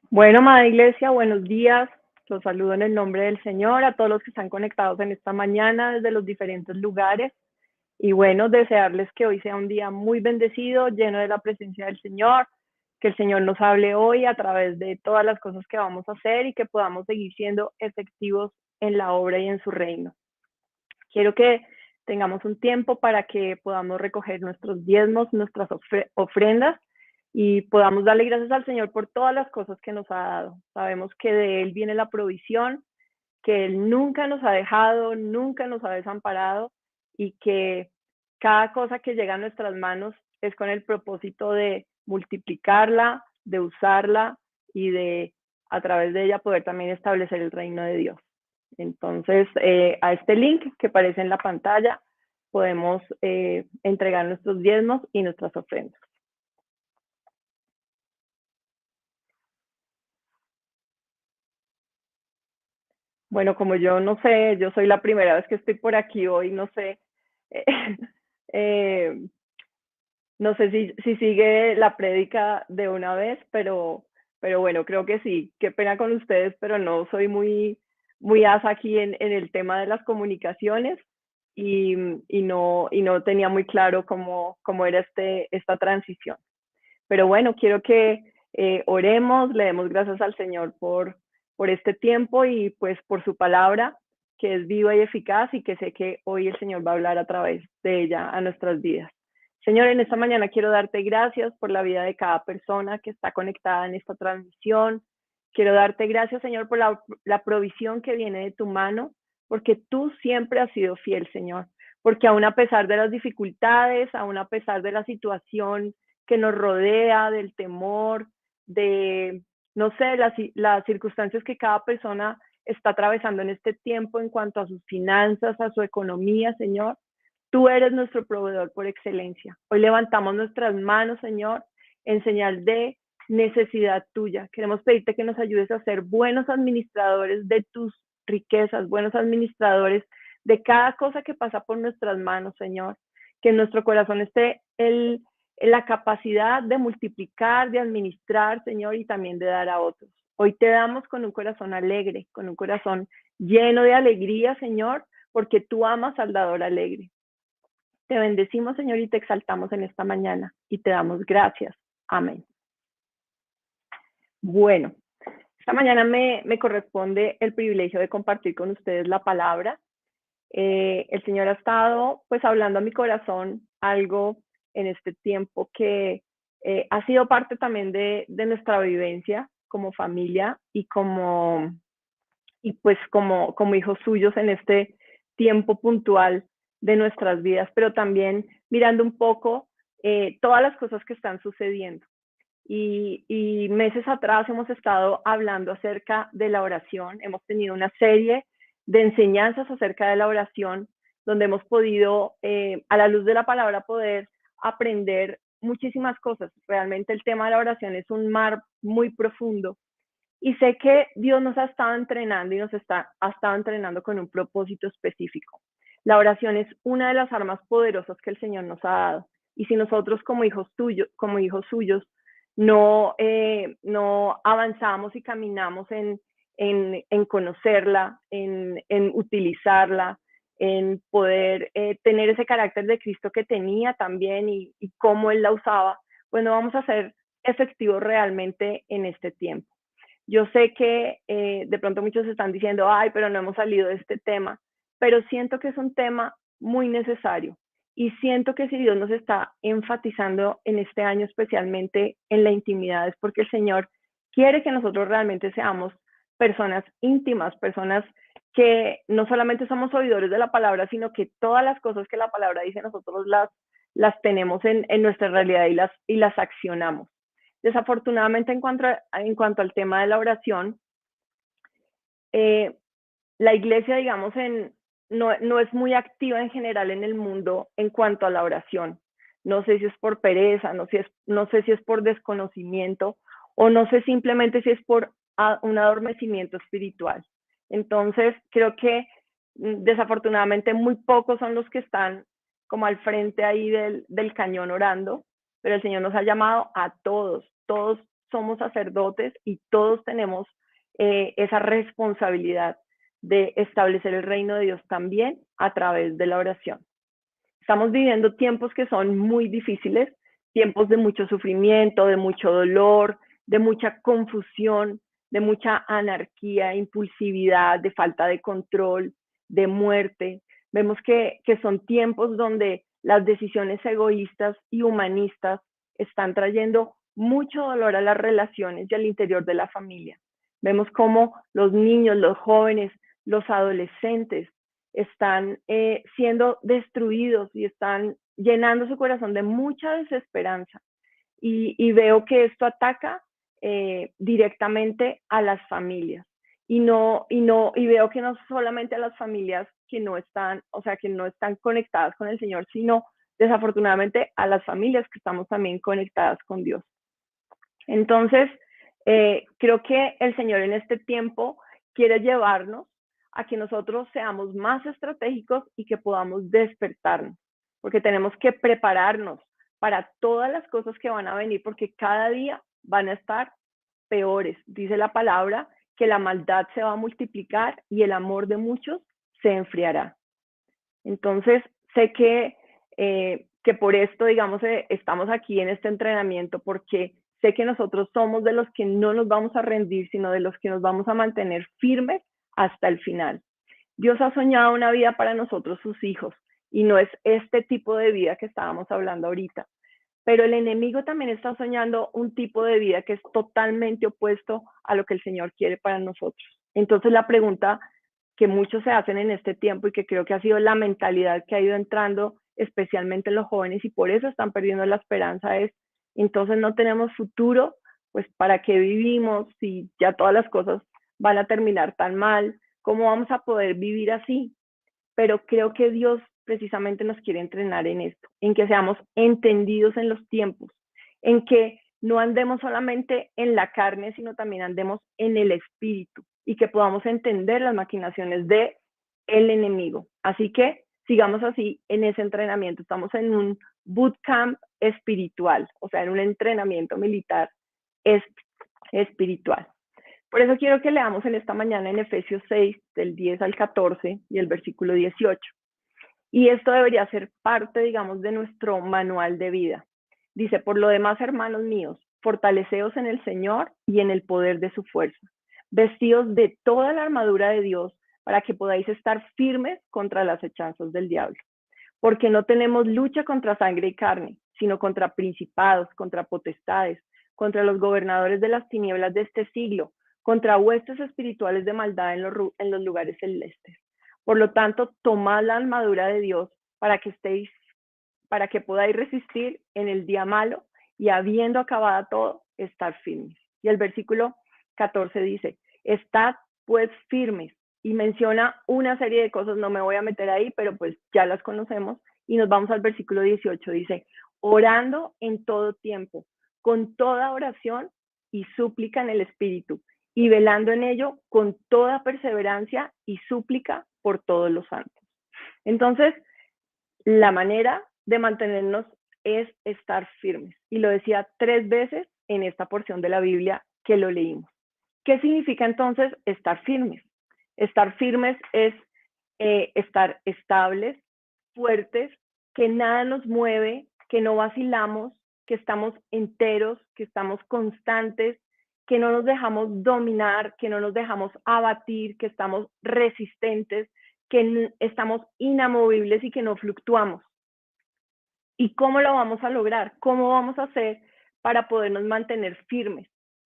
Bueno, amada iglesia, buenos días. Los saludo en el nombre del Señor, a todos los que están conectados en esta mañana desde los diferentes lugares. Y bueno, desearles que hoy sea un día muy bendecido, lleno de la presencia del Señor, que el Señor nos hable hoy a través de todas las cosas que vamos a hacer y que podamos seguir siendo efectivos en la obra y en su reino. Quiero que tengamos un tiempo para que podamos recoger nuestros diezmos, nuestras ofrendas y podamos darle gracias al Señor por todas las cosas que nos ha dado. Sabemos que de Él viene la provisión, que Él nunca nos ha dejado, nunca nos ha desamparado y que cada cosa que llega a nuestras manos es con el propósito de multiplicarla, de usarla y de a través de ella poder también establecer el reino de Dios. Entonces, a este link que aparece en la pantalla podemos entregar nuestros diezmos y nuestras ofrendas. Bueno, como yo no sé, yo soy la primera vez que estoy por aquí hoy, no sé, eh, eh, no sé si sigue la prédica de una vez, pero bueno, creo que sí. Qué pena con ustedes, pero no soy muy asa aquí en el tema de las comunicaciones y, y no tenía muy claro cómo era esta transición. Pero bueno, quiero que oremos, le demos gracias al Señor por este tiempo y pues por su palabra, que es viva y eficaz y que sé que hoy el Señor va a hablar a través de ella a nuestras vidas. Señor, en esta mañana quiero darte gracias por la vida de cada persona que está conectada en esta transmisión. Quiero darte gracias, Señor, por la provisión que viene de tu mano, porque tú siempre has sido fiel, Señor. Porque aún a pesar de las dificultades, aún a pesar de la situación que nos rodea, del temor, de, no sé, las circunstancias que cada persona está atravesando en este tiempo en cuanto a sus finanzas, a su economía, Señor. Tú eres nuestro proveedor por excelencia. Hoy levantamos nuestras manos, Señor, en señal de necesidad tuya. Queremos pedirte que nos ayudes a ser buenos administradores de tus riquezas, buenos administradores de cada cosa que pasa por nuestras manos, Señor. Que en nuestro corazón esté la capacidad de multiplicar, de administrar, Señor, y también de dar a otros. Hoy te damos con un corazón alegre, con un corazón lleno de alegría, Señor, porque tú amas al dador alegre. Te bendecimos, Señor, y te exaltamos en esta mañana y te damos gracias. Amén. Bueno, esta mañana me corresponde el privilegio de compartir con ustedes la palabra. El Señor ha estado pues hablando a mi corazón algo en este tiempo que ha sido parte también de nuestra vivencia como familia y pues como hijos suyos en este tiempo puntual de nuestras vidas, pero también mirando un poco todas las cosas que están sucediendo. Y meses atrás hemos estado hablando acerca de la oración, hemos tenido una serie de enseñanzas acerca de la oración, donde hemos podido, a la luz de la palabra, poder aprender muchísimas cosas. Realmente el tema de la oración es un mar muy profundo. Y sé que Dios nos ha estado entrenando y ha estado entrenando con un propósito específico. La oración es una de las armas poderosas que el Señor nos ha dado. Y si nosotros como hijos suyos, no avanzamos y caminamos en conocerla, en utilizarla, en poder tener ese carácter de Cristo que tenía también y cómo Él la usaba, pues no vamos a ser efectivos realmente en este tiempo. Yo sé que de pronto muchos están diciendo, ay, pero no hemos salido de este tema, pero siento que es un tema muy necesario y siento que si Dios nos está enfatizando en este año especialmente en la intimidad es porque el Señor quiere que nosotros realmente seamos personas íntimas, personas que no solamente somos oidores de la palabra, sino que todas las cosas que la palabra dice nosotros las tenemos en nuestra realidad y las accionamos. Desafortunadamente, en cuanto al tema de la oración, eh, la iglesia, digamos, no es muy activa en general en el mundo en cuanto a la oración. No sé si es por pereza, no sé si es por desconocimiento o no sé simplemente si es por un adormecimiento espiritual. Entonces, creo que desafortunadamente muy pocos son los que están como al frente ahí del cañón orando, pero el Señor nos ha llamado a todos somos sacerdotes y todos tenemos esa responsabilidad de establecer el reino de Dios también a través de la oración. Estamos viviendo tiempos que son muy difíciles, tiempos de mucho sufrimiento, de mucho dolor, de mucha confusión, de mucha anarquía, impulsividad, de falta de control, de muerte. Vemos que son tiempos donde las decisiones egoístas y humanistas están trayendo mucho dolor a las relaciones y al interior de la familia. Vemos cómo los niños, los jóvenes, los adolescentes están siendo destruidos y están llenando su corazón de mucha desesperanza. Y veo que esto ataca directamente a las familias. Y veo que no solamente a las familias que no están, o sea, que no están conectadas con el Señor, sino desafortunadamente a las familias que estamos también conectadas con Dios. Entonces, creo que el Señor en este tiempo quiere llevarnos a que nosotros seamos más estratégicos y que podamos despertarnos, porque tenemos que prepararnos para todas las cosas que van a venir, porque cada día van a estar peores. Dice la palabra que la maldad se va a multiplicar y el amor de muchos se enfriará. Entonces, sé que por esto, digamos, estamos aquí en este entrenamiento, porque sé que nosotros somos de los que no nos vamos a rendir, sino de los que nos vamos a mantener firmes hasta el final. Dios ha soñado una vida para nosotros, sus hijos, y no es este tipo de vida que estábamos hablando ahorita. Pero el enemigo también está soñando un tipo de vida que es totalmente opuesto a lo que el Señor quiere para nosotros. Entonces la pregunta que muchos se hacen en este tiempo y que creo que ha sido la mentalidad que ha ido entrando especialmente en los jóvenes y por eso están perdiendo la esperanza es, entonces no tenemos futuro, pues ¿para qué vivimos si ya todas las cosas van a terminar tan mal? ¿Cómo vamos a poder vivir así? Pero creo que Dios precisamente nos quiere entrenar en esto, en que seamos entendidos en los tiempos, en que no andemos solamente en la carne, sino también andemos en el espíritu y que podamos entender las maquinaciones del enemigo. Así que sigamos así en ese entrenamiento. Estamos en un bootcamp espiritual, o sea, en un entrenamiento militar espiritual. Por eso quiero que leamos en esta mañana en Efesios 6, del 10 al 14 y el versículo 18. Y esto debería ser parte, digamos, de nuestro manual de vida. Dice, por lo demás, hermanos míos, fortaleceos en el Señor y en el poder de su fuerza. Vestidos de toda la armadura de Dios para que podáis estar firmes contra las hechanzas del diablo. Porque no tenemos lucha contra sangre y carne, sino contra principados, contra potestades, contra los gobernadores de las tinieblas de este siglo, contra huestes espirituales de maldad en los lugares celestes. Por lo tanto, tomad la armadura de Dios para que podáis resistir en el día malo y habiendo acabado todo, estar firmes. Y el versículo 14 dice, estad pues firmes, y menciona una serie de cosas, no me voy a meter ahí, pero pues ya las conocemos, y nos vamos al versículo 18, dice, orando en todo tiempo, con toda oración y súplica en el Espíritu, y velando en ello con toda perseverancia y súplica por todos los santos. Entonces, la manera de mantenernos es estar firmes. Y lo decía 3 veces en esta porción de la Biblia que lo leímos. ¿Qué significa entonces estar firmes? Estar firmes es estar estables, fuertes, que nada nos mueve, que no vacilamos, que estamos enteros, que estamos constantes, que no nos dejamos dominar, que no nos dejamos abatir, que estamos resistentes, que estamos inamovibles y que no fluctuamos. ¿Y cómo lo vamos a lograr? ¿Cómo vamos a hacer para podernos mantener firmes?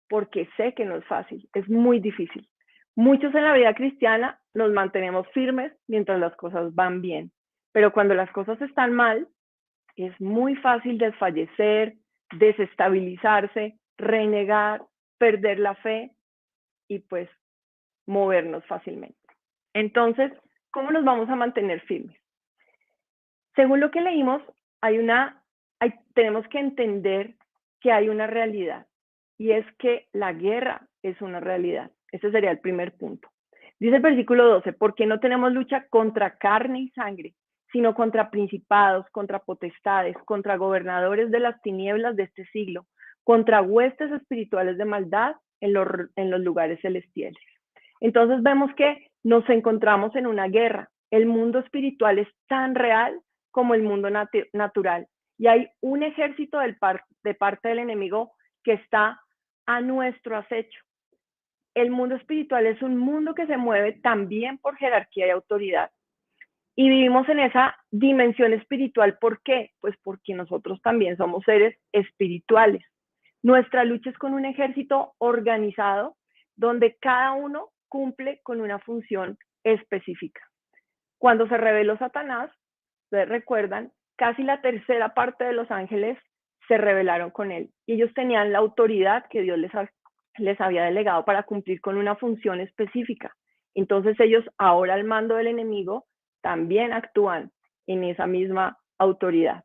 Porque sé que no es fácil, es muy difícil. Muchos en la vida cristiana nos mantenemos firmes mientras las cosas van bien, pero cuando las cosas están mal, es muy fácil desfallecer, desestabilizarse, renegar, perder la fe y pues movernos fácilmente. Entonces, ¿cómo nos vamos a mantener firmes? Según lo que leímos, tenemos que entender que hay una realidad y es que la guerra es una realidad. Ese sería el primer punto. Dice el versículo 12, porque no tenemos lucha contra carne y sangre, sino contra principados, contra potestades, contra gobernadores de las tinieblas de este siglo, contra huestes espirituales de maldad en los lugares celestiales. Entonces vemos que nos encontramos en una guerra. El mundo espiritual es tan real como el mundo natural. Y hay un ejército de parte del enemigo que está a nuestro acecho. El mundo espiritual es un mundo que se mueve también por jerarquía y autoridad. Y vivimos en esa dimensión espiritual. ¿Por qué? Pues porque nosotros también somos seres espirituales. Nuestra lucha es con un ejército organizado donde cada uno cumple con una función específica. Cuando se reveló Satanás, ustedes recuerdan, casi la tercera parte de los ángeles se rebelaron con él. Y ellos tenían la autoridad que Dios les había delegado para cumplir con una función específica. Entonces ellos ahora al mando del enemigo también actúan en esa misma autoridad.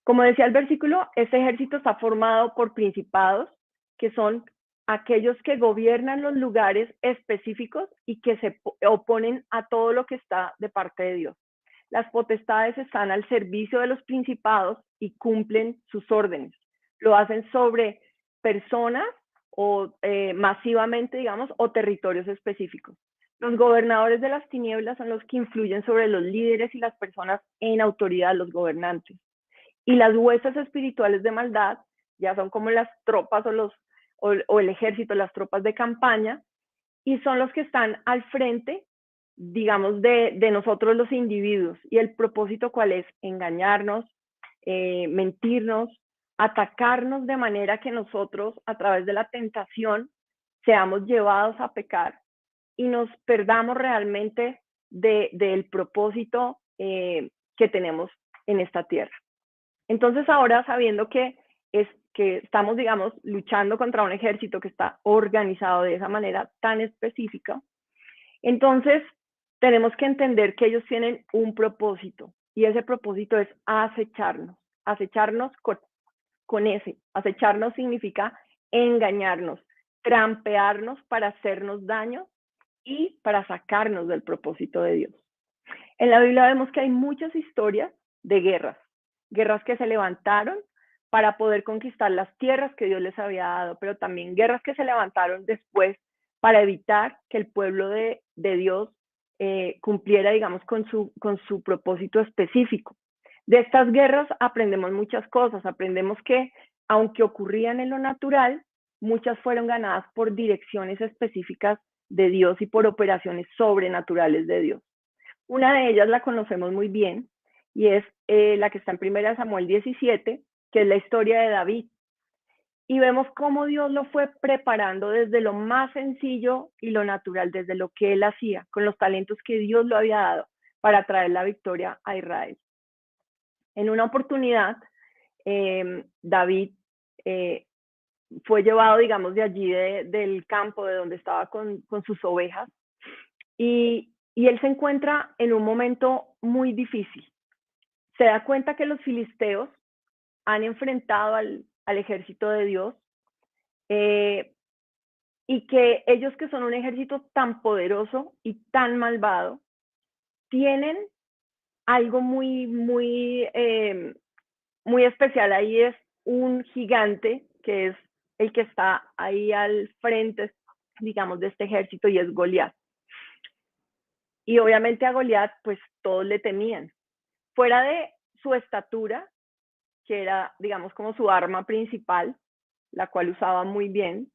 Como decía el versículo, este ejército está formado por principados, que son aquellos que gobiernan los lugares específicos y que se oponen a todo lo que está de parte de Dios. Las potestades están al servicio de los principados y cumplen sus órdenes. Lo hacen sobre personas o masivamente, digamos, o territorios específicos. Los gobernadores de las tinieblas son los que influyen sobre los líderes y las personas en autoridad, los gobernantes. Y las huestes espirituales de maldad ya son como las tropas o el ejército, las tropas de campaña, y son los que están al frente, digamos, de nosotros los individuos. ¿Y el propósito cuál es? Engañarnos, mentirnos, atacarnos de manera que nosotros, a través de la tentación, seamos llevados a pecar y nos perdamos realmente del propósito que tenemos en esta tierra. Entonces ahora, sabiendo que estamos, digamos, luchando contra un ejército que está organizado de esa manera tan específica, entonces tenemos que entender que ellos tienen un propósito, y ese propósito es acecharnos con ese. Acecharnos significa engañarnos, trampearnos para hacernos daño y para sacarnos del propósito de Dios. En la Biblia vemos que hay muchas historias de guerras que se levantaron para poder conquistar las tierras que Dios les había dado, pero también guerras que se levantaron después para evitar que el pueblo de Dios cumpliera, digamos, con su propósito específico. De estas guerras aprendemos muchas cosas. Aprendemos que, aunque ocurrían en lo natural, muchas fueron ganadas por direcciones específicas de Dios y por operaciones sobrenaturales de Dios. Una de ellas la conocemos muy bien y es la que está en 1 Samuel 17, que es la historia de David. Y vemos cómo Dios lo fue preparando desde lo más sencillo y lo natural, desde lo que él hacía, con los talentos que Dios lo había dado para traer la victoria a Israel. En una oportunidad, David fue llevado, digamos, de allí del campo, de donde estaba con sus ovejas, y él se encuentra en un momento muy difícil. Se da cuenta que los filisteos han enfrentado al ejército de Dios, y que ellos, que son un ejército tan poderoso y tan malvado, tienen algo muy especial. Ahí es un gigante que es el que está ahí al frente, digamos, de este ejército, y es Goliat. Y obviamente a Goliat, pues todos le temían. Fuera de su estatura, que era, digamos, como su arma principal, la cual usaba muy bien,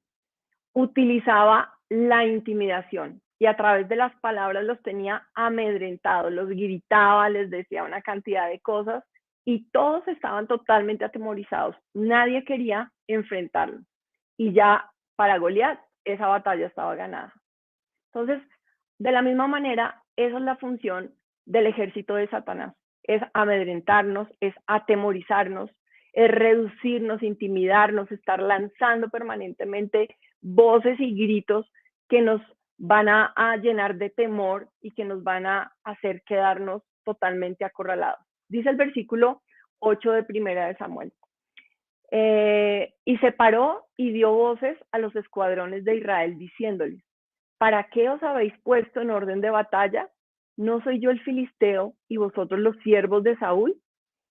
utilizaba la intimidación, y a través de las palabras los tenía amedrentados, los gritaba, les decía una cantidad de cosas, y todos estaban totalmente atemorizados. Nadie quería enfrentarlo. Y ya para Goliat esa batalla estaba ganada. Entonces, de la misma manera, esa es la función del ejército de Satanás. Es amedrentarnos, es atemorizarnos, es reducirnos, intimidarnos, estar lanzando permanentemente voces y gritos que nos van a llenar de temor y que nos van a hacer quedarnos totalmente acorralados. Dice el versículo 8 de 1 Samuel. Y se paró y dio voces a los escuadrones de Israel, diciéndoles: ¿para qué os habéis puesto en orden de batalla? ¿No soy yo el filisteo y vosotros los siervos de Saúl?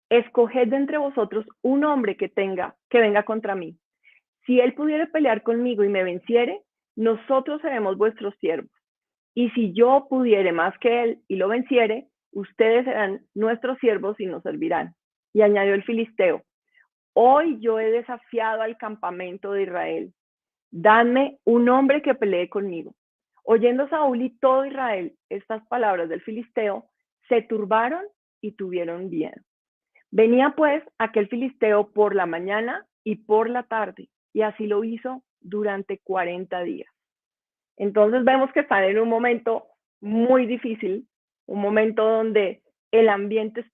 Escoged de entre vosotros un hombre que venga contra mí. si él pudiera pelear conmigo y me venciere, nosotros seremos vuestros siervos. Y si yo pudiere más que él y lo venciere, ustedes serán nuestros siervos y nos servirán. Y añadió el filisteo, hoy yo he desafiado al campamento de Israel. Dadme un hombre que pelee conmigo. Oyendo Saúl y todo Israel estas palabras del filisteo, se turbaron y tuvieron miedo. Venía pues aquel filisteo por la mañana y por la tarde, y así lo hizo durante 40 días. Entonces vemos que están en un momento muy difícil, un momento donde el ambiente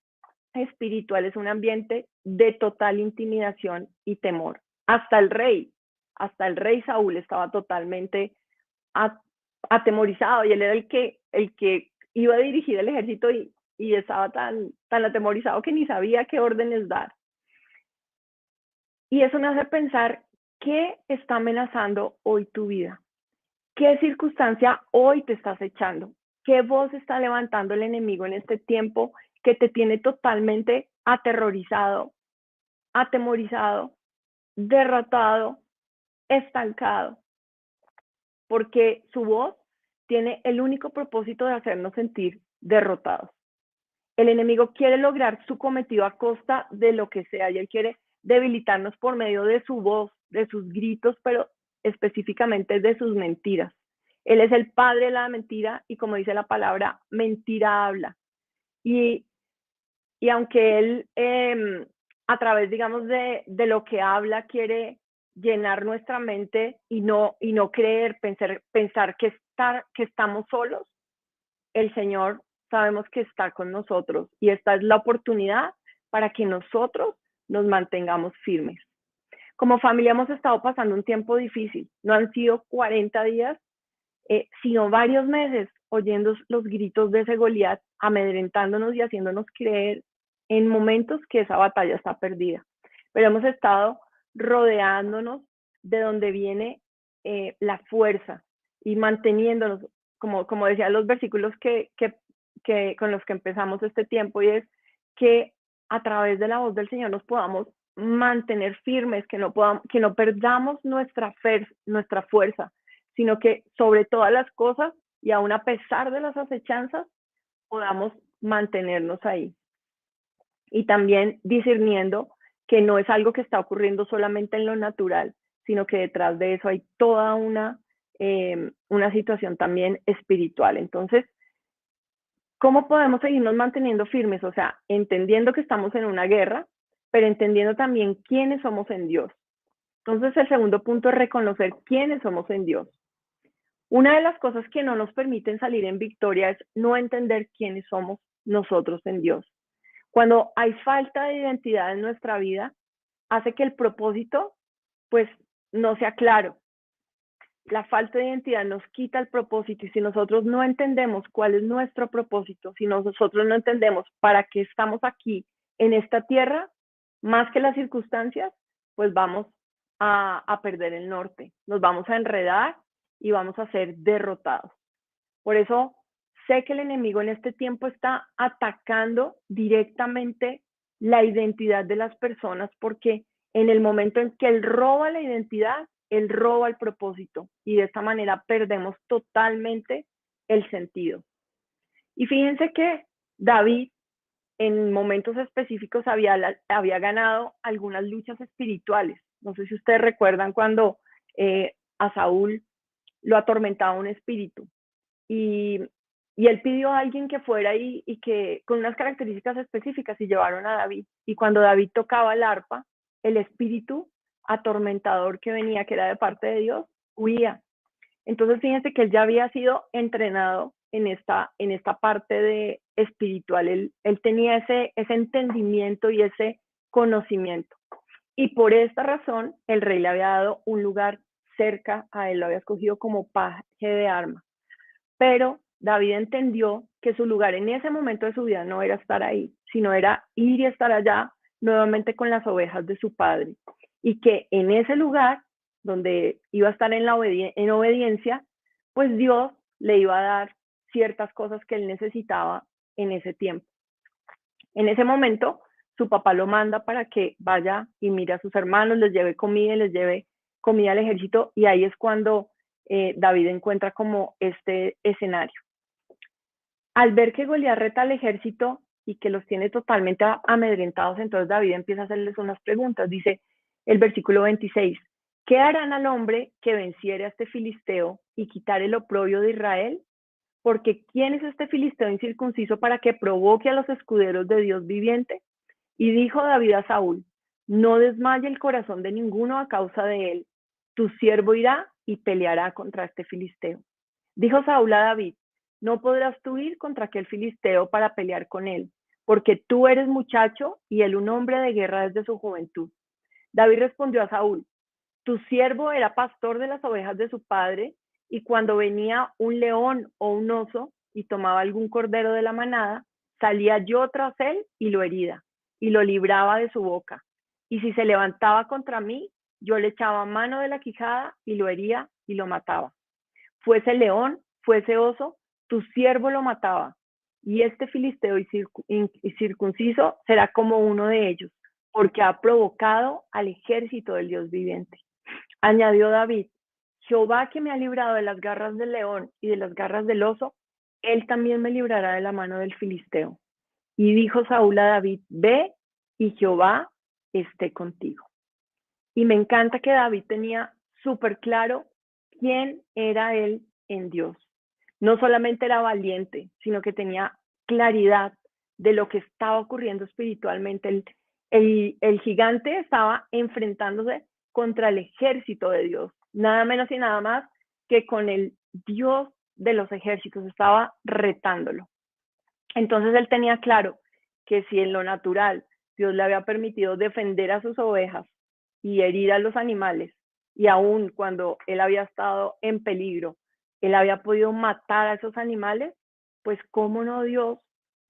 espiritual es un ambiente de total intimidación y temor. Hasta el rey Saúl estaba totalmente atemorizado y él era el que iba a dirigir el ejército y estaba tan atemorizado que ni sabía qué órdenes dar. Y eso me hace pensar, ¿qué está amenazando hoy tu vida? ¿Qué circunstancia hoy te estás echando? ¿Qué voz está levantando el enemigo en este tiempo que te tiene totalmente aterrorizado, atemorizado, derrotado, estancado? Porque su voz tiene el único propósito de hacernos sentir derrotados. El enemigo quiere lograr su cometido a costa de lo que sea y él quiere debilitarnos por medio de su voz, de sus gritos, pero específicamente de sus mentiras. Él es el padre de la mentira y como dice la palabra, mentira habla. Y, y aunque él a través, digamos, de lo que habla quiere llenar nuestra mente y no creer, pensar que estamos solos, el Señor sabemos que está con nosotros y esta es la oportunidad para que nosotros nos mantengamos firmes. Como familia hemos estado pasando un tiempo difícil, no han sido 40 días, sino varios meses oyendo los gritos de ese Goliat, amedrentándonos y haciéndonos creer en momentos que esa batalla está perdida. Pero hemos estado rodeándonos de donde viene la fuerza y manteniéndonos, como decían los versículos con los que empezamos este tiempo, y es que a través de la voz del Señor nos podamos mantener firmes, que no perdamos nuestra fuerza, sino que sobre todas las cosas y aún a pesar de las acechanzas, podamos mantenernos ahí. Y también discerniendo que no es algo que está ocurriendo solamente en lo natural, sino que detrás de eso hay toda una situación también espiritual. Entonces, ¿cómo podemos seguirnos manteniendo firmes? O sea, entendiendo que estamos en una guerra, pero entendiendo también quiénes somos en Dios. Entonces, el segundo punto es reconocer quiénes somos en Dios. Una de las cosas que no nos permiten salir en victoria es no entender quiénes somos nosotros en Dios. Cuando hay falta de identidad en nuestra vida, hace que el propósito pues no sea claro. La falta de identidad nos quita el propósito y si nosotros no entendemos cuál es nuestro propósito, si nosotros no entendemos para qué estamos aquí en esta tierra, más que las circunstancias, pues vamos a perder el norte, nos vamos a enredar y vamos a ser derrotados. Por eso sé que el enemigo en este tiempo está atacando directamente la identidad de las personas porque en el momento en que él roba la identidad, él roba el propósito y de esta manera perdemos totalmente el sentido. Y fíjense que David en momentos específicos había ganado algunas luchas espirituales. No sé si ustedes recuerdan cuando a Saúl lo atormentaba un espíritu y, y él pidió a alguien que fuera y que con unas características específicas y llevaron a David. Y cuando David tocaba el arpa, el espíritu atormentador que venía, que era de parte de Dios, huía. Entonces fíjense que él ya había sido entrenado en esta parte de espiritual. Él tenía ese entendimiento y ese conocimiento. Y por esta razón el rey le había dado un lugar cerca a él, lo había escogido como paje de armas. Pero David entendió que su lugar en ese momento de su vida no era estar ahí, sino era ir y estar allá nuevamente con las ovejas de su padre. Y que en ese lugar, donde iba a estar en obediencia, pues Dios le iba a dar ciertas cosas que él necesitaba en ese tiempo. En ese momento, su papá lo manda para que vaya y mire a sus hermanos, les lleve comida y les lleve comida al ejército, y ahí es cuando David encuentra como este escenario. Al ver que Goliat reta al ejército y que los tiene totalmente amedrentados, entonces David empieza a hacerles unas preguntas. Dice el versículo 26, ¿qué harán al hombre que venciere a este filisteo y quitare el oprobio de Israel? Porque ¿quién es este filisteo incircunciso para que provoque a los escuderos de Dios viviente? Y dijo David a Saúl, no desmaye el corazón de ninguno a causa de él. Tu siervo irá y peleará contra este filisteo. Dijo Saúl a David, no podrás tú ir contra aquel filisteo para pelear con él, porque tú eres muchacho y él un hombre de guerra desde su juventud. David respondió a Saúl, tu siervo era pastor de las ovejas de su padre, y cuando venía un león o un oso y tomaba algún cordero de la manada, salía yo tras él y lo hería, y lo libraba de su boca. Y si se levantaba contra mí, yo le echaba mano de la quijada y lo hería y lo mataba. Fuese león, fuese oso, tu siervo lo mataba. Y este filisteo circunciso será como uno de ellos, porque ha provocado al ejército del Dios viviente. Añadió David, Jehová que me ha librado de las garras del león y de las garras del oso, él también me librará de la mano del filisteo. Y dijo Saúl a David, ve y Jehová esté contigo. Y me encanta que David tenía súper claro quién era él en Dios. No solamente era valiente, sino que tenía claridad de lo que estaba ocurriendo espiritualmente. El gigante estaba enfrentándose contra el ejército de Dios, nada menos y nada más que con el Dios de los ejércitos, estaba retándolo. Entonces él tenía claro que si en lo natural Dios le había permitido defender a sus ovejas y herir a los animales, y aún cuando él había estado en peligro, él había podido matar a esos animales, pues cómo no Dios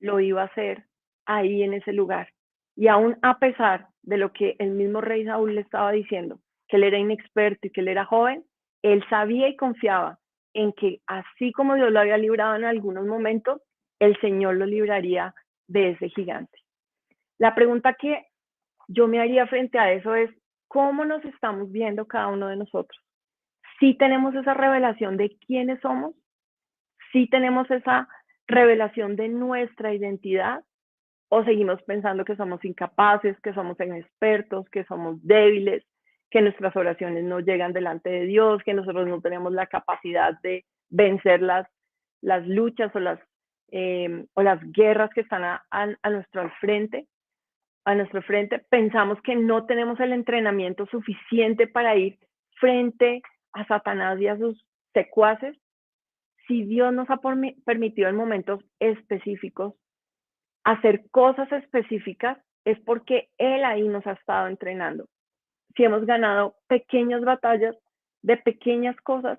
lo iba a hacer ahí en ese lugar. Y aún a pesar de lo que el mismo rey Saúl le estaba diciendo, que él era inexperto y que él era joven, él sabía y confiaba en que así como Dios lo había librado en algunos momentos, el Señor lo libraría de ese gigante. La pregunta que yo me haría frente a eso es, ¿cómo nos estamos viendo cada uno de nosotros? ¿Sí tenemos esa revelación de quiénes somos? ¿Sí tenemos esa revelación de nuestra identidad? ¿O seguimos pensando que somos incapaces, que somos inexpertos, que somos débiles, que nuestras oraciones no llegan delante de Dios, que nosotros no tenemos la capacidad de vencer las luchas o las guerras que están a nuestro frente? A nuestro frente, pensamos que no tenemos el entrenamiento suficiente para ir frente a Satanás y a sus secuaces. Si Dios nos ha permitido en momentos específicos hacer cosas específicas, es porque Él ahí nos ha estado entrenando. Si hemos ganado pequeñas batallas de pequeñas cosas,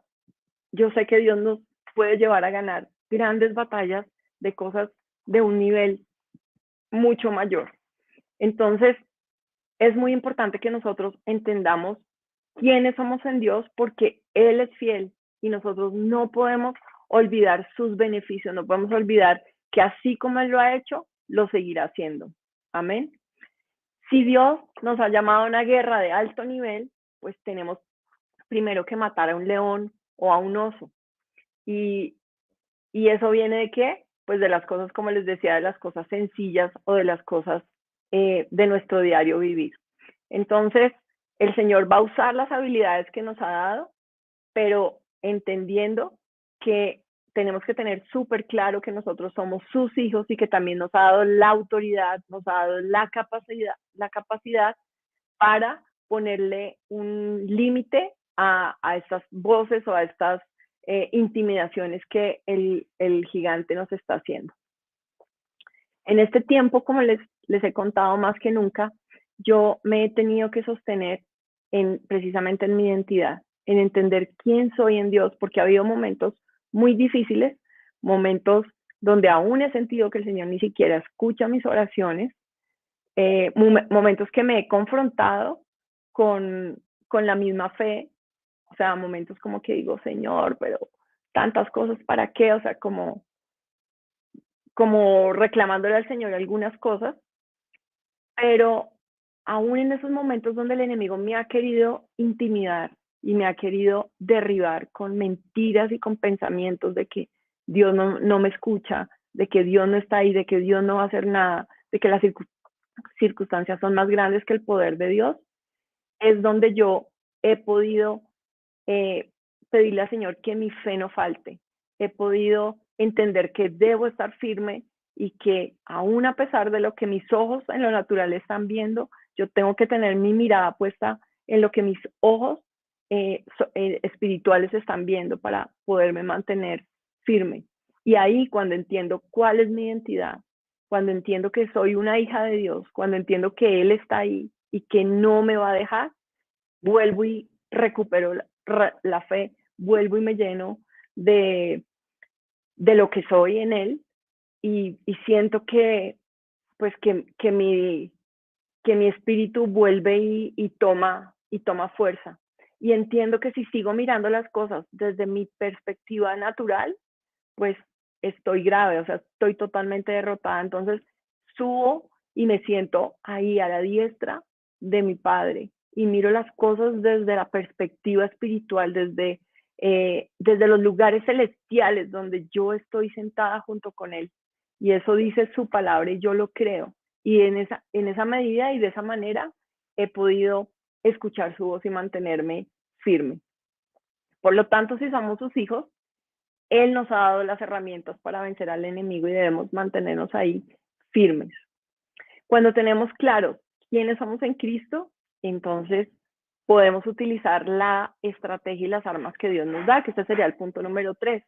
yo sé que Dios nos puede llevar a ganar grandes batallas de cosas de un nivel mucho mayor. Entonces, es muy importante que nosotros entendamos quiénes somos en Dios, porque Él es fiel y nosotros no podemos olvidar sus beneficios, no podemos olvidar que así como Él lo ha hecho, lo seguirá haciendo. Amén. Si Dios nos ha llamado a una guerra de alto nivel, pues tenemos primero que matar a un león o a un oso. Y, y eso viene de qué? Pues de las cosas, como les decía, de las cosas sencillas o de las cosas de nuestro diario vivir. Entonces, el Señor va a usar las habilidades que nos ha dado, pero entendiendo que tenemos que tener súper claro que nosotros somos sus hijos y que también nos ha dado la autoridad, nos ha dado la capacidad para ponerle un límite a estas voces o a estas intimidaciones que el gigante nos está haciendo. En este tiempo, como les he contado más que nunca, yo me he tenido que sostener precisamente en mi identidad, en entender quién soy en Dios, porque ha habido momentos muy difíciles, momentos donde aún he sentido que el Señor ni siquiera escucha mis oraciones, momentos que me he confrontado con la misma fe, o sea, momentos como que digo, Señor, pero tantas cosas, ¿para qué? O sea, como reclamándole al Señor algunas cosas, pero aún en esos momentos donde el enemigo me ha querido intimidar, y me ha querido derribar con mentiras y con pensamientos de que Dios no me escucha, de que Dios no está ahí, de que Dios no va a hacer nada, de que las circunstancias son más grandes que el poder de Dios, es donde yo he podido eh, pedirle al Señor que mi fe no falte. He podido entender que debo estar firme y que aún a pesar de lo que mis ojos en lo natural están viendo, yo tengo que tener mi mirada puesta en lo que mis ojos espirituales están viendo para poderme mantener firme. Y ahí cuando entiendo cuál es mi identidad, cuando entiendo que soy una hija de Dios, cuando entiendo que Él está ahí y que no me va a dejar, vuelvo y recupero la fe, vuelvo y me lleno de, de lo que soy en Él y siento que, pues, que mi espíritu vuelve y toma fuerza. Y entiendo que si sigo mirando las cosas desde mi perspectiva natural, pues estoy grave, o sea, estoy totalmente derrotada. Entonces subo y me siento ahí a la diestra de mi Padre y miro las cosas desde la perspectiva espiritual, desde los lugares celestiales donde yo estoy sentada junto con Él. Y eso dice su palabra y yo lo creo. Y en esa medida y de esa manera he podido escuchar su voz y mantenerme firme. Por lo tanto, si somos sus hijos, Él nos ha dado las herramientas para vencer al enemigo y debemos mantenernos ahí firmes. Cuando tenemos claro quiénes somos en Cristo, entonces podemos utilizar la estrategia y las armas que Dios nos da, que este sería el punto número 3.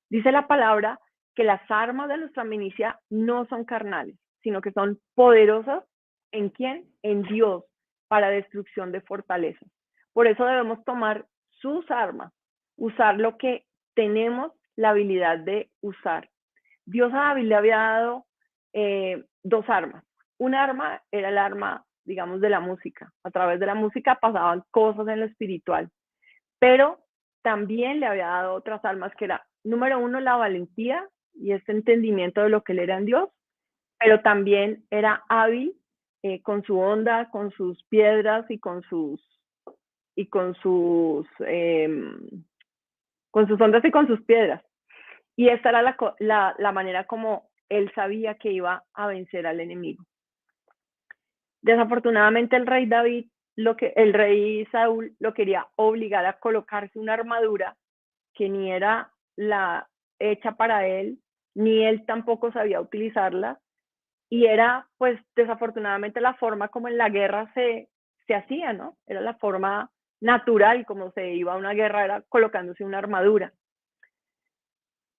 Dice la palabra que las armas de nuestra milicia no son carnales, sino que son poderosas. ¿En quién? En Dios, para destrucción de fortalezas. Por eso debemos tomar sus armas, usar lo que tenemos la habilidad de usar. Dios a David le había dado dos armas. Un arma era el arma, digamos, de la música. A través de la música pasaban cosas en lo espiritual. Pero también le había dado otras armas que era, número uno, la valentía y este entendimiento de lo que él era en Dios, pero también era hábil con su onda, con sus piedras y con sus ondas y con sus piedras. Y esta era la manera como él sabía que iba a vencer al enemigo. Desafortunadamente el rey Saúl lo quería obligar a colocarse una armadura que ni era la hecha para él, ni él tampoco sabía utilizarla, y era pues desafortunadamente la forma como en la guerra se hacía, ¿no? Era la forma natural como se iba a una guerra, era colocándose una armadura.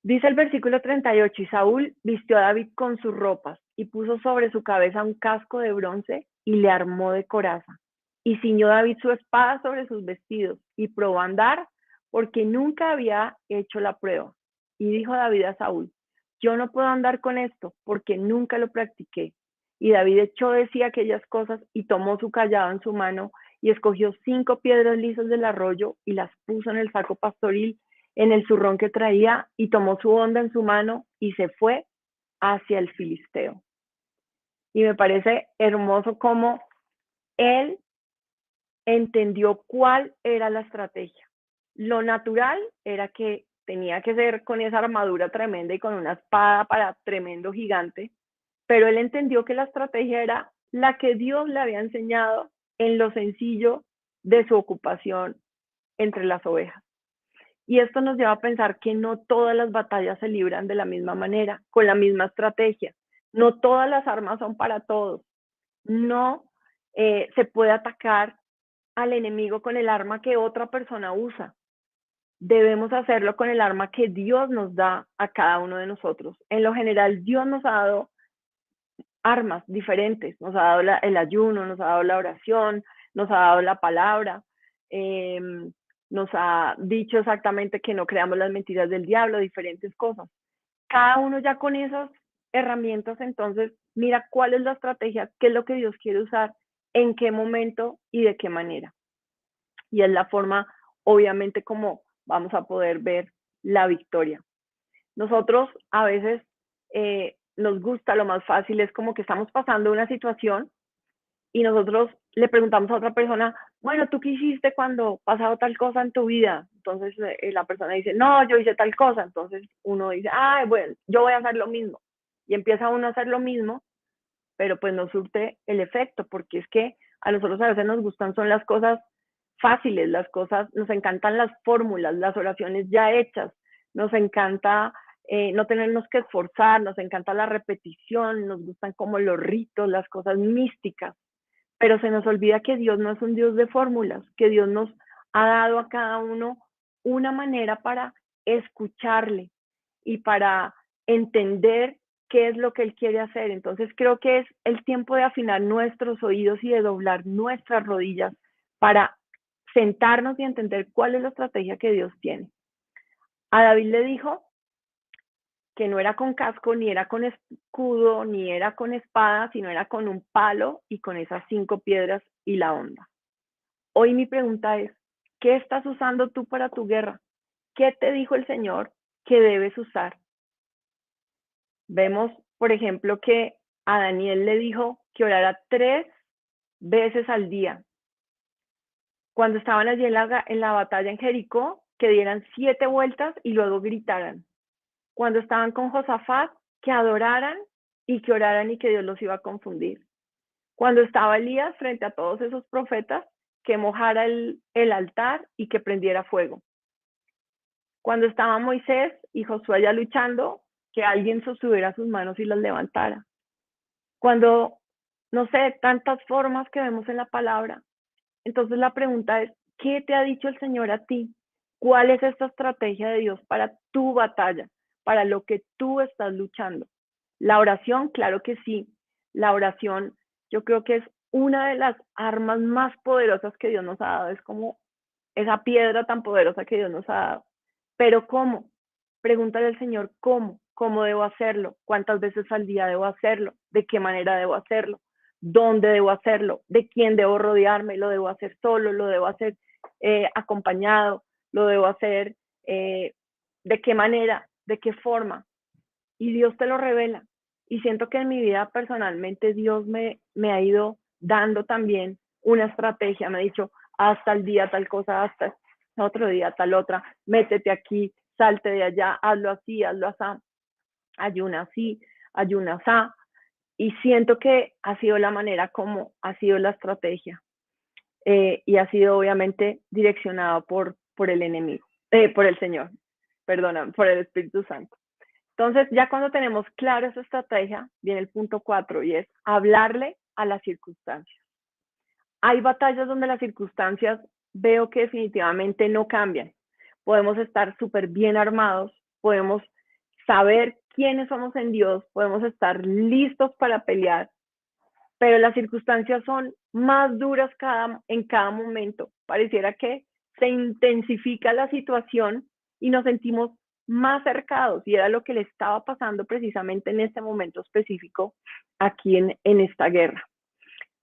Dice el versículo 38, y Saúl vistió a David con sus ropas y puso sobre su cabeza un casco de bronce y le armó de coraza. Y ciñó David su espada sobre sus vestidos y probó a andar porque nunca había hecho la prueba. Y dijo David a Saúl, yo no puedo andar con esto porque nunca lo practiqué. Y David echó de sí aquellas cosas y tomó su callado en su mano y escogió 5 piedras lisas del arroyo y las puso en el saco pastoril en el zurrón que traía y tomó su honda en su mano y se fue hacia el filisteo. Y me parece hermoso cómo él entendió cuál era la estrategia. Lo natural era que tenía que ser con esa armadura tremenda y con una espada para tremendo gigante, pero él entendió que la estrategia era la que Dios le había enseñado en lo sencillo de su ocupación entre las ovejas. Y esto nos lleva a pensar que no todas las batallas se libran de la misma manera, con la misma estrategia. No todas las armas son para todos. No se puede atacar al enemigo con el arma que otra persona usa. Debemos hacerlo con el arma que Dios nos da a cada uno de nosotros. En lo general, Dios nos ha dado armas diferentes. Nos ha dado el ayuno, nos ha dado la oración, nos ha dado la palabra. Nos ha dicho exactamente que no creamos las mentiras del diablo, diferentes cosas. Cada uno ya con esas herramientas, entonces, mira cuál es la estrategia, qué es lo que Dios quiere usar, en qué momento y de qué manera. Y es la forma, obviamente, como vamos a poder ver la victoria. Nosotros a veces nos gusta, lo más fácil es como que estamos pasando una situación y nosotros le preguntamos a otra persona, bueno, ¿tú qué hiciste cuando pasado tal cosa en tu vida? Entonces la persona dice, no, yo hice tal cosa. Entonces uno dice, ah, bueno, yo voy a hacer lo mismo. Y empieza uno a hacer lo mismo, pero pues no surte el efecto, porque es que a nosotros a veces nos gustan son las cosas fáciles, las cosas, nos encantan las fórmulas, las oraciones ya hechas, nos encanta no tenernos que esforzar, nos encanta la repetición, nos gustan como los ritos, las cosas místicas, pero se nos olvida que Dios no es un Dios de fórmulas, que Dios nos ha dado a cada uno una manera para escucharle y para entender qué es lo que Él quiere hacer. Entonces creo que es el tiempo de afinar nuestros oídos y de doblar nuestras rodillas para sentarnos y entender cuál es la estrategia que Dios tiene. A David le dijo que no era con casco, ni era con escudo, ni era con espada, sino era con un palo y con esas 5 piedras y la onda. Hoy mi pregunta es, ¿qué estás usando tú para tu guerra? ¿Qué te dijo el Señor que debes usar? Vemos, por ejemplo, que a Daniel le dijo que orara 3 veces al día. Cuando estaban allí en la batalla en Jericó, que dieran 7 vueltas y luego gritaran. Cuando estaban con Josafat, que adoraran y que oraran y que Dios los iba a confundir. Cuando estaba Elías frente a todos esos profetas, que mojara el altar y que prendiera fuego. Cuando estaba Moisés y Josué ya luchando, que alguien sostuviera sus manos y las levantara. Cuando, no sé, tantas formas que vemos en la palabra. Entonces la pregunta es, ¿qué te ha dicho el Señor a ti? ¿Cuál es esta estrategia de Dios para tu batalla, para lo que tú estás luchando? La oración, claro que sí. La oración, yo creo que es una de las armas más poderosas que Dios nos ha dado. Es como esa piedra tan poderosa que Dios nos ha dado. Pero ¿cómo? Pregúntale al Señor cómo, cómo debo hacerlo, cuántas veces al día debo hacerlo, de qué manera debo hacerlo, dónde debo hacerlo, de quién debo rodearme, lo debo hacer solo, lo debo hacer acompañado, lo debo hacer de qué manera, de qué forma. Y Dios te lo revela. Y siento que en mi vida personalmente Dios me ha ido dando también una estrategia, me ha dicho, hasta el día tal cosa, hasta otro día tal otra, métete aquí, salte de allá, hazlo así, ayuna así, ayuna así. Y siento que ha sido la manera como ha sido la estrategia. Y ha sido obviamente direccionado por el enemigo, por el Señor, perdona, por el Espíritu Santo. Entonces, ya cuando tenemos clara esa estrategia, viene el punto 4 y es hablarle a las circunstancias. Hay batallas donde las circunstancias veo que definitivamente no cambian. Podemos estar súper bien armados, podemos saber quiénes somos en Dios, podemos estar listos para pelear, pero las circunstancias son más duras en cada momento. Pareciera que se intensifica la situación y nos sentimos más cercados, y era lo que le estaba pasando precisamente en este momento específico aquí en esta guerra.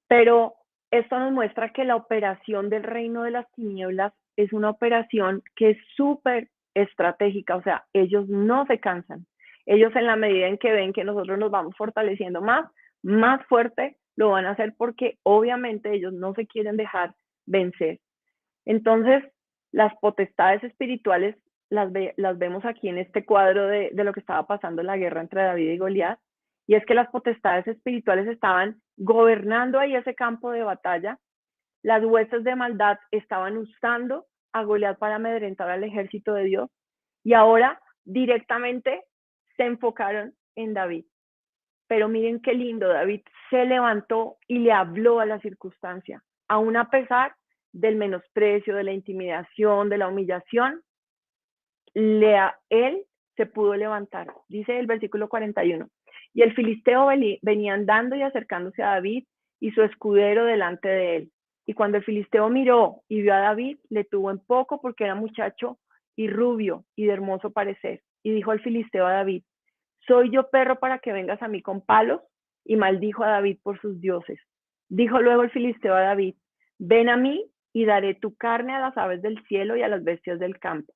Pero esto nos muestra que la operación del reino de las tinieblas es una operación que es súper estratégica, o sea, ellos no se cansan. Ellos en la medida en que ven que nosotros nos vamos fortaleciendo más fuerte, lo van a hacer porque obviamente ellos no se quieren dejar vencer. Entonces, las potestades espirituales las vemos aquí en este cuadro de lo que estaba pasando en la guerra entre David y Goliat, y es que las potestades espirituales estaban gobernando ahí ese campo de batalla. Las huestes de maldad estaban usando a Goliat para amedrentar al ejército de Dios, y ahora directamente se enfocaron en David. Pero miren qué lindo, David se levantó y le habló a la circunstancia, aún a pesar del menosprecio, de la intimidación, de la humillación, él se pudo levantar. Dice el versículo 41. Y el filisteo venía andando y acercándose a David y su escudero delante de él. Y cuando el filisteo miró y vio a David, le tuvo en poco porque era muchacho y rubio y de hermoso parecer. Y dijo el filisteo a David, ¿soy yo perro para que vengas a mí con palos? Y maldijo a David por sus dioses. Dijo luego el filisteo a David, ven a mí y daré tu carne a las aves del cielo y a las bestias del campo.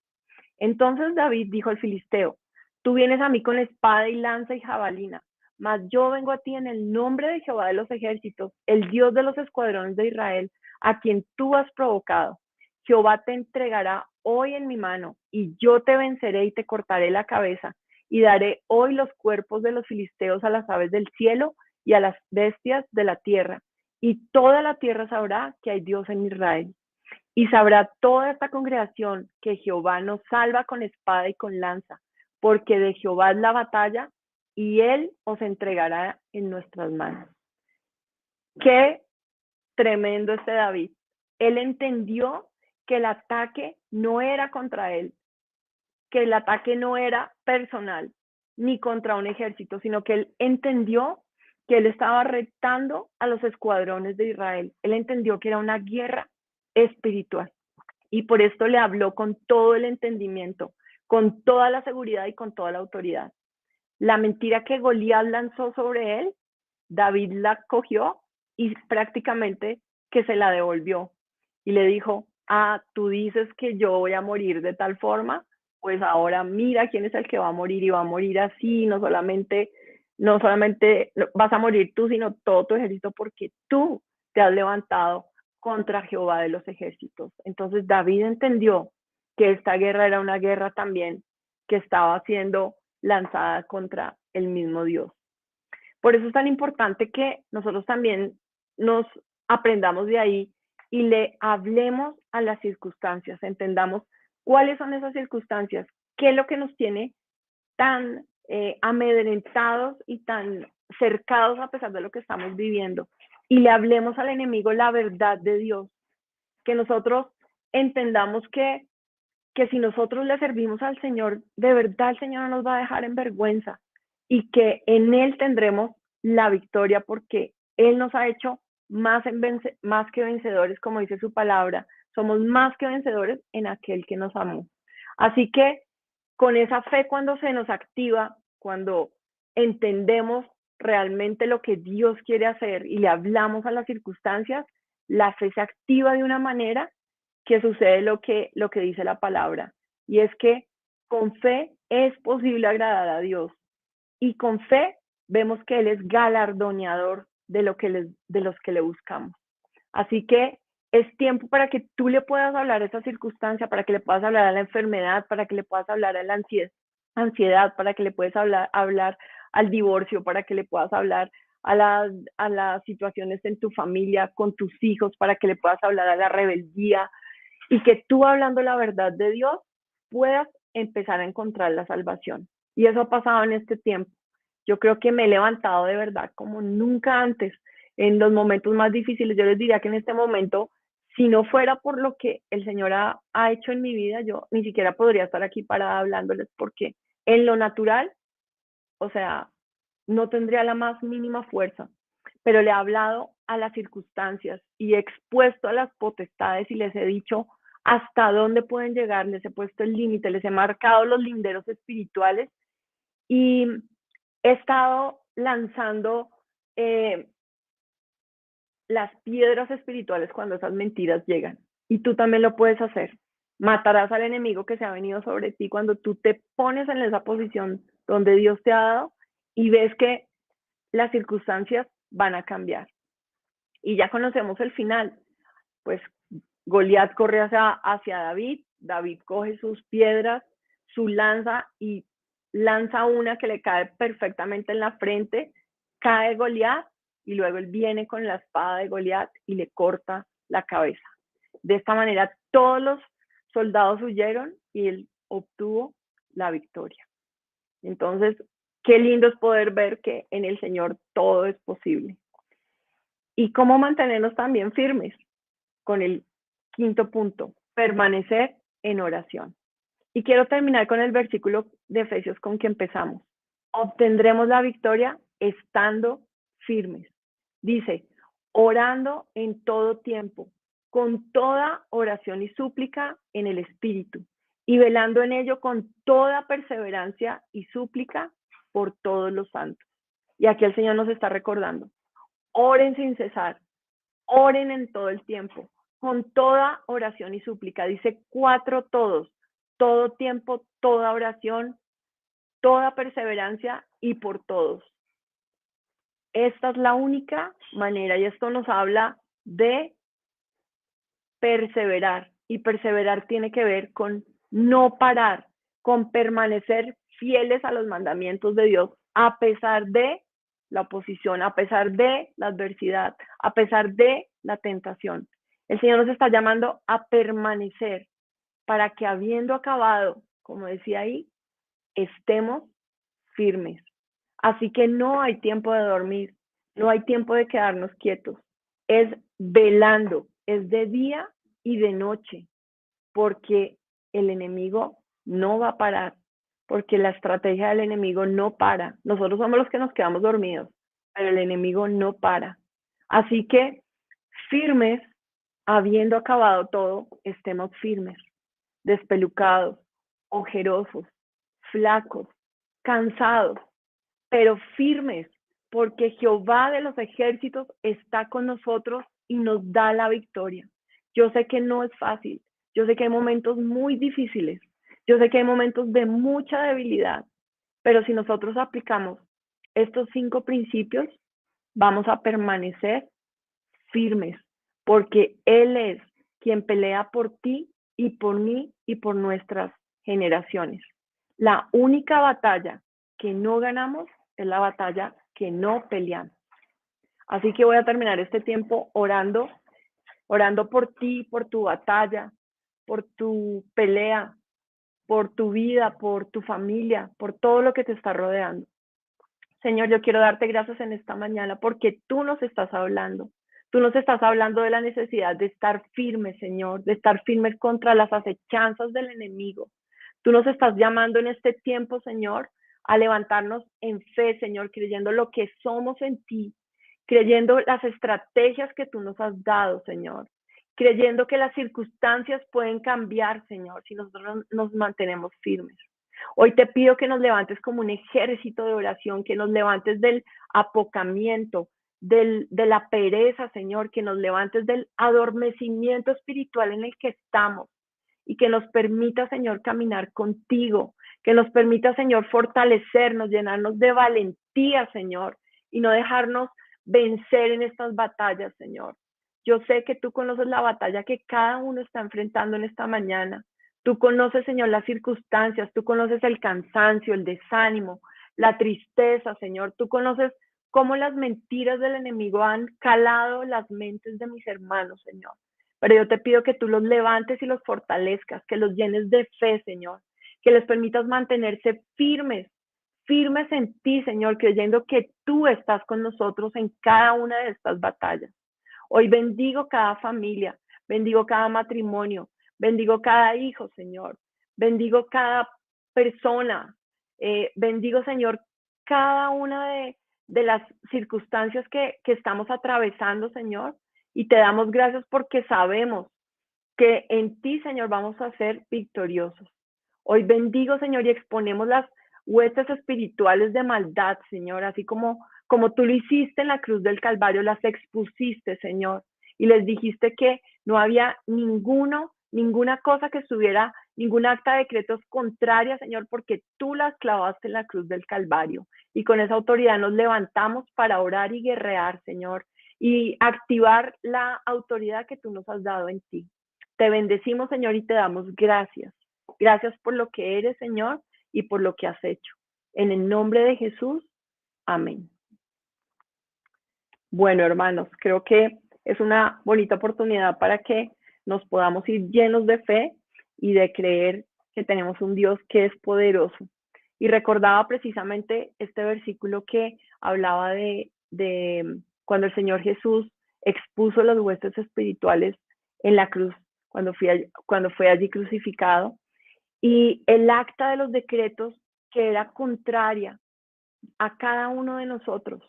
Entonces David dijo al filisteo, tú vienes a mí con espada y lanza y jabalina, mas yo vengo a ti en el nombre de Jehová de los ejércitos, el Dios de los escuadrones de Israel, a quien tú has provocado. Jehová te entregará hoy en mi mano, y yo te venceré y te cortaré la cabeza, y daré hoy los cuerpos de los filisteos a las aves del cielo y a las bestias de la tierra, y toda la tierra sabrá que hay Dios en Israel. Y sabrá toda esta congregación que Jehová nos salva con espada y con lanza, porque de Jehová es la batalla, y él os entregará en nuestras manos. Qué tremendo este David. Él entendió que el ataque no era contra él, que el ataque no era personal, ni contra un ejército, sino que él entendió que él estaba retando a los escuadrones de Israel. Él entendió que era una guerra espiritual. Y por esto le habló con todo el entendimiento, con toda la seguridad y con toda la autoridad. La mentira que Goliat lanzó sobre él, David la cogió y prácticamente que se la devolvió. Y le dijo, tú dices que yo voy a morir de tal forma, pues ahora mira quién es el que va a morir y va a morir así, no solamente vas a morir tú, sino todo tu ejército, porque tú te has levantado contra Jehová de los ejércitos. Entonces David entendió que esta guerra era una guerra también que estaba siendo lanzada contra el mismo Dios. Por eso es tan importante que nosotros también nos aprendamos de ahí y le hablemos a las circunstancias, entendamos cuáles son esas circunstancias, qué es lo que nos tiene tan amedrentados y tan cercados a pesar de lo que estamos viviendo. Y le hablemos al enemigo la verdad de Dios, que nosotros entendamos que si nosotros le servimos al Señor, de verdad el Señor no nos va a dejar en vergüenza y que en Él tendremos la victoria porque Él nos ha hecho más que vencedores, como dice su palabra. Somos más que vencedores en aquel que nos amó. Así que con esa fe cuando se nos activa, cuando entendemos realmente lo que Dios quiere hacer y le hablamos a las circunstancias, la fe se activa de una manera que sucede lo que dice la palabra. Y es que con fe es posible agradar a Dios. Y con fe vemos que Él es galardoneador de los que le buscamos. Así que es tiempo para que tú le puedas hablar a esa circunstancia, para que le puedas hablar a la enfermedad, para que le puedas hablar a la ansiedad, para que le puedas hablar al divorcio, para que le puedas hablar a las situaciones en tu familia, con tus hijos, para que le puedas hablar a la rebeldía, y que tú hablando la verdad de Dios puedas empezar a encontrar la salvación. Y eso ha pasado en este tiempo. Yo creo que me he levantado de verdad como nunca antes en los momentos más difíciles. Yo les diría que en este momento, si no fuera por lo que el Señor ha hecho en mi vida, yo ni siquiera podría estar aquí parada hablándoles porque en lo natural, o sea, no tendría la más mínima fuerza, pero le he hablado a las circunstancias y he expuesto a las potestades y les he dicho hasta dónde pueden llegar, les he puesto el límite, les he marcado los linderos espirituales y he estado lanzando las piedras espirituales cuando esas mentiras llegan. Y tú también lo puedes hacer. Matarás al enemigo que se ha venido sobre ti cuando tú te pones en esa posición donde Dios te ha dado y ves que las circunstancias van a cambiar. Y ya conocemos el final. Pues Goliat corre hacia David, David coge sus piedras, su lanza y lanza una que le cae perfectamente en la frente, cae Goliat y luego él viene con la espada de Goliat y le corta la cabeza. De esta manera todos los soldados huyeron y él obtuvo la victoria. Entonces, qué lindo es poder ver que en el Señor todo es posible. Y cómo mantenernos también firmes con el quinto punto, permanecer en oración. Y quiero terminar con el versículo de Efesios con que empezamos. Obtendremos la victoria estando firmes. Dice, orando en todo tiempo, con toda oración y súplica en el Espíritu, y velando en ello con toda perseverancia y súplica por todos los santos. Y aquí el Señor nos está recordando, oren sin cesar, oren en todo el tiempo, con toda oración y súplica. Dice 4 todos, todo tiempo, toda oración, toda perseverancia y por todos. Esta es la única manera y esto nos habla de perseverar y perseverar tiene que ver con no parar, con permanecer fieles a los mandamientos de Dios a pesar de la oposición, a pesar de la adversidad, a pesar de la tentación. El Señor nos está llamando a permanecer para que habiendo acabado, como decía ahí, estemos firmes. Así que no hay tiempo de dormir, no hay tiempo de quedarnos quietos. Es velando, es de día y de noche, porque el enemigo no va a parar, porque la estrategia del enemigo no para. Nosotros somos los que nos quedamos dormidos, pero el enemigo no para. Así que firmes, habiendo acabado todo, estemos firmes, despelucados, ojerosos, flacos, cansados, pero firmes, porque Jehová de los ejércitos está con nosotros y nos da la victoria. Yo sé que no es fácil, yo sé que hay momentos muy difíciles, yo sé que hay momentos de mucha debilidad, pero si nosotros aplicamos estos 5 principios, vamos a permanecer firmes, porque Él es quien pelea por ti y por mí y por nuestras generaciones. La única batalla que no ganamos es la batalla que no peleamos. Así que voy a terminar este tiempo orando por ti, por tu batalla, por tu pelea, por tu vida, por tu familia, por todo lo que te está rodeando. Señor, yo quiero darte gracias en esta mañana porque tú nos estás hablando. Tú nos estás hablando de la necesidad de estar firmes, Señor, de estar firmes contra las acechanzas del enemigo. Tú nos estás llamando en este tiempo, Señor, a levantarnos en fe, Señor, creyendo lo que somos en ti, creyendo las estrategias que tú nos has dado, Señor, creyendo que las circunstancias pueden cambiar, Señor, si nosotros nos mantenemos firmes. Hoy te pido que nos levantes como un ejército de oración, que nos levantes del apocamiento, de la pereza, Señor, que nos levantes del adormecimiento espiritual en el que estamos y que nos permita, Señor, caminar contigo, que nos permita, Señor, fortalecernos, llenarnos de valentía, Señor, y no dejarnos vencer en estas batallas, Señor. Yo sé que tú conoces la batalla que cada uno está enfrentando en esta mañana. Tú conoces, Señor, las circunstancias, tú conoces el cansancio, el desánimo, la tristeza, Señor. Tú conoces cómo las mentiras del enemigo han calado las mentes de mis hermanos, Señor. Pero yo te pido que tú los levantes y los fortalezcas, que los llenes de fe, Señor, que les permitas mantenerse firmes, firmes en ti, Señor, creyendo que tú estás con nosotros en cada una de estas batallas. Hoy bendigo cada familia, bendigo cada matrimonio, bendigo cada hijo, Señor. Bendigo cada persona. Bendigo, Señor, cada una de las circunstancias que estamos atravesando, Señor. Y te damos gracias porque sabemos que en ti, Señor, vamos a ser victoriosos. Hoy bendigo, Señor, y exponemos las huestes espirituales de maldad, Señor, así como tú lo hiciste en la cruz del Calvario, las expusiste, Señor, y les dijiste que no había ninguna cosa que estuviera, ningún acta de decretos contraria, Señor, porque tú las clavaste en la cruz del Calvario. Y con esa autoridad nos levantamos para orar y guerrear, Señor, y activar la autoridad que tú nos has dado en ti. Te bendecimos, Señor, y te damos gracias. Gracias por lo que eres, Señor, y por lo que has hecho. En el nombre de Jesús, amén. Bueno, hermanos, creo que es una bonita oportunidad para que nos podamos ir llenos de fe y de creer que tenemos un Dios que es poderoso. Y recordaba precisamente este versículo que hablaba de cuando el Señor Jesús expuso las huestes espirituales en la cruz, cuando fue allí crucificado, y el acta de los decretos que era contraria a cada uno de nosotros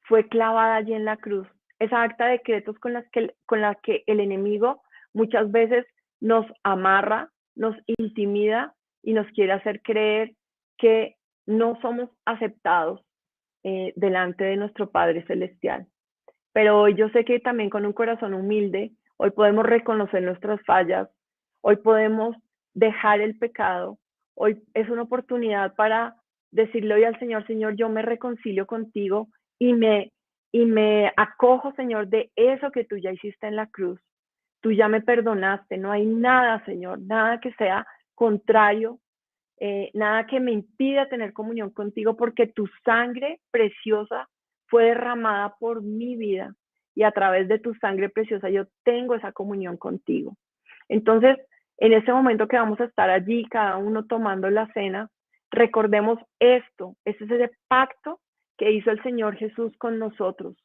fue clavada allí en la cruz. Esa acta de decretos con la que el enemigo muchas veces nos amarra, nos intimida y nos quiere hacer creer que no somos aceptados delante de nuestro Padre Celestial. Pero hoy yo sé que también con un corazón humilde, hoy podemos reconocer nuestras fallas, hoy podemos dejar el pecado, hoy es una oportunidad para decirle hoy al Señor, Señor, yo me reconcilio contigo y me y me acojo, Señor, de eso que tú ya hiciste en la cruz. Tú ya me perdonaste, no hay nada, Señor, nada que sea contrario, nada que me impida tener comunión contigo, porque tu sangre preciosa fue derramada por mi vida y a través de tu sangre preciosa yo tengo esa comunión contigo. Entonces, en ese momento que vamos a estar allí, cada uno tomando la cena, recordemos esto, este es ese pacto que hizo el Señor Jesús con nosotros,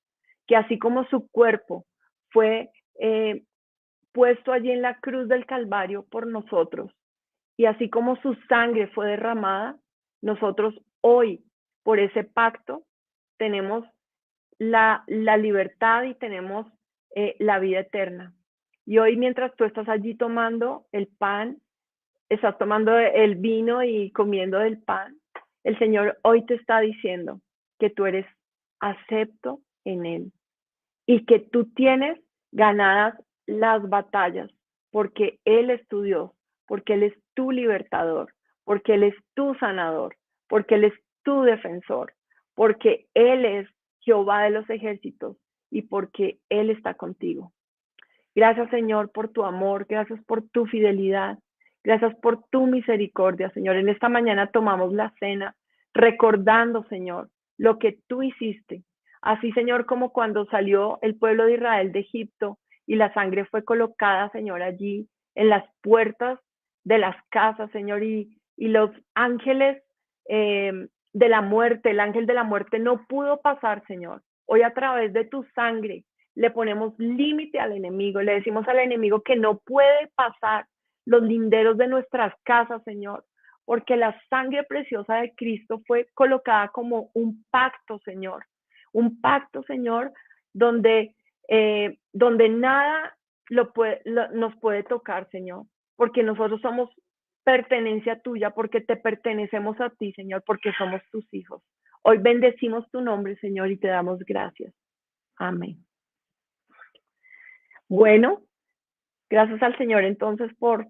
que así como su cuerpo fue puesto allí en la cruz del Calvario por nosotros, y así como su sangre fue derramada, nosotros hoy, por ese pacto, tenemos la libertad y tenemos la vida eterna. Y hoy, mientras tú estás allí tomando el pan, estás tomando el vino y comiendo del pan, el Señor hoy te está diciendo que tú eres acepto en Él y que tú tienes ganadas las batallas porque Él es tu Dios, porque Él es tu libertador, porque Él es tu sanador, porque Él es tu defensor, porque Él es Jehová de los ejércitos y porque Él está contigo. Gracias, Señor, por tu amor, gracias por tu fidelidad, gracias por tu misericordia, Señor. En esta mañana tomamos la cena recordando, Señor, lo que tú hiciste. Así, Señor, como cuando salió el pueblo de Israel de Egipto y la sangre fue colocada, Señor, allí en las puertas de las casas, Señor, y los ángeles de la muerte, el ángel de la muerte no pudo pasar, Señor. Hoy a través de tu sangre le ponemos límite al enemigo, le decimos al enemigo que no puede pasar los linderos de nuestras casas, Señor, porque la sangre preciosa de Cristo fue colocada como un pacto, Señor, donde, donde nada nos puede tocar, Señor, porque nosotros somos pertenencia tuya, porque te pertenecemos a ti, Señor, porque somos tus hijos. Hoy bendecimos tu nombre, Señor, y te damos gracias. Amén. Bueno, gracias al Señor entonces por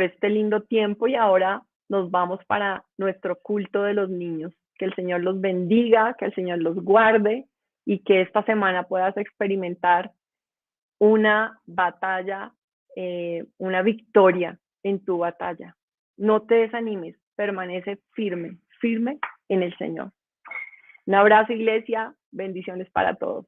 este lindo tiempo y ahora nos vamos para nuestro culto de los niños. Que el Señor los bendiga, que el Señor los guarde y que esta semana puedas experimentar una batalla, una victoria en tu batalla. No te desanimes, permanece firme, firme en el Señor. Un abrazo, iglesia, bendiciones para todos.